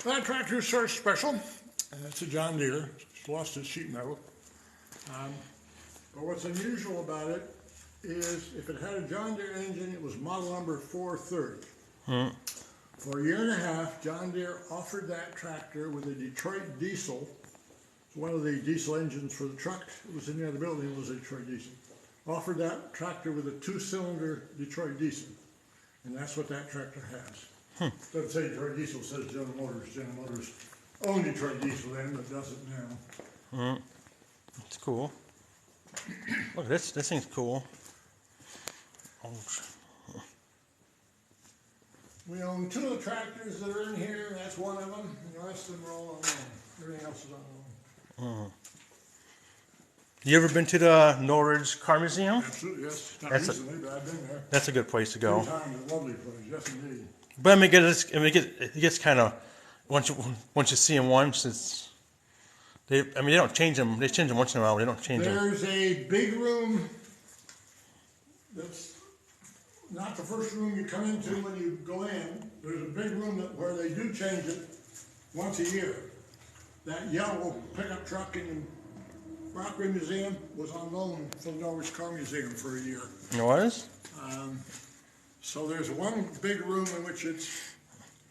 That tractor is sort of special. It's a John Deere. It's lost its sheet metal. But what's unusual about it is if it had a John Deere engine, it was model number 430. For a year and a half, John Deere offered that tractor with a Detroit diesel. It's one of the diesel engines for the truck. It was in the other building. It was a Detroit diesel. Offered that tractor with a 2-cylinder Detroit diesel. And that's what that tractor has. Doesn't say Detroit diesel, it says General Motors. General Motors owned Detroit diesel then, but doesn't now. It's cool. Look, this thing's cool. We own 2 of the tractors that are in here. That's one of them. And the rest of them are all on loan. Everything else is on loan. You ever been to the Norridge Car Museum? Absolutely, yes. Not That's recently, but I've been there. That's a good place to go. 3 times, a lovely place. Yes, indeed. But I mean, it gets kind of once you see them once, they don't change them. They change them once in a while. But they don't change them. There's a big room that's not the first room you come into when you go in. There's a big room where they do change it once a year. That yellow pickup truck in the Brockway Museum was on loan for the Norwich Car Museum for a year. It was? So there's one big room in which it's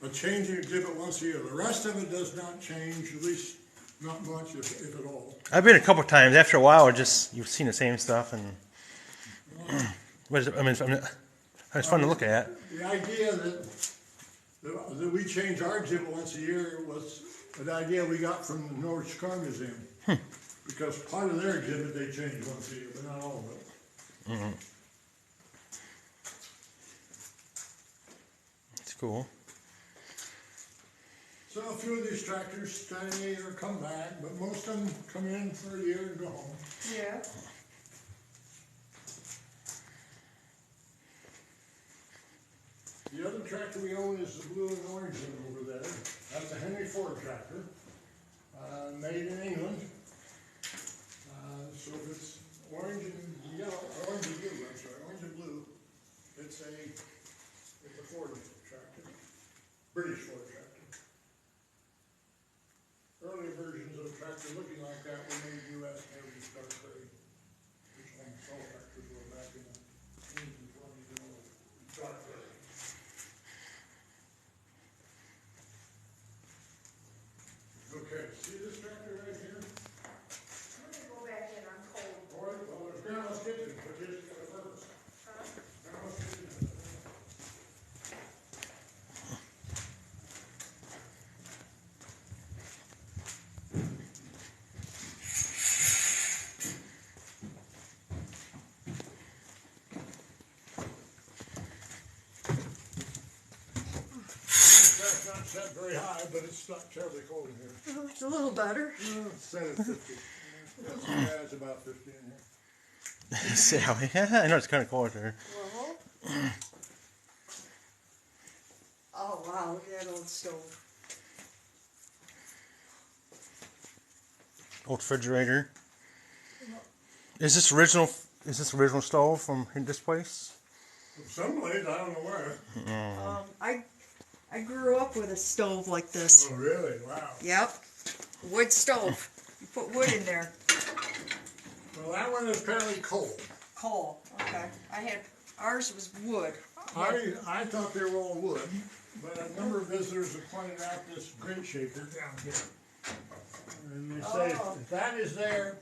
a changing exhibit once a year. The rest of it does not change, at least not much, if at all. I've been a couple times. After a while, you've seen the same stuff, and it's fun to look at. The idea that we change our exhibit once a year was an idea we got from the Norwich Car Museum. Because part of their exhibit they change once a year, but not all of it. It's cool. So a few of these tractors stay or come back, but most of them come in for a year and go home. Yeah. The other tractor we own is the blue and orange one over there. That's a Henry Ford tractor, made in England. So if it's orange and yellow, orange and blue, I'm sorry, orange and blue, it's a Ford tractor, British Ford tractor. Earlier versions of the tractor looking like that were made U.S. and they were just dark gray, which almost all tractors were back in the 1920s and 20s, dark gray. Okay, see this tractor right here? Let me go back in, I'm cold. Well, there's Grandma's kitchen, but here's the purpose. Grandma's kitchen. It's not set very high, but it's not terribly cold in here. Oh, it's a little better. It's set at 50. Yeah, it's about 50 in here. Sally, I know it's kind of cold here. Well. Oh wow, look at that old stove. Old refrigerator. Is this original stove from this place? Someplace, I don't know where. I grew up with a stove like this. Oh, really? Wow. Yep. Wood stove. You put wood in there. Well, that one is apparently coal. Coal. Okay. Ours was wood. I thought they were all wood, but a number of visitors have pointed out this grate shaker down here. And they say if that is there,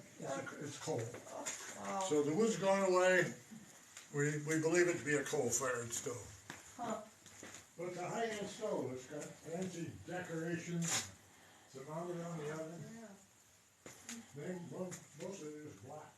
it's coal. Wow. So the wood's gone away. We believe it to be a coal-fired stove. Huh. But it's a high-end stove. It's got fancy decorations. It's mounted on the oven. Yeah. Most of it is black.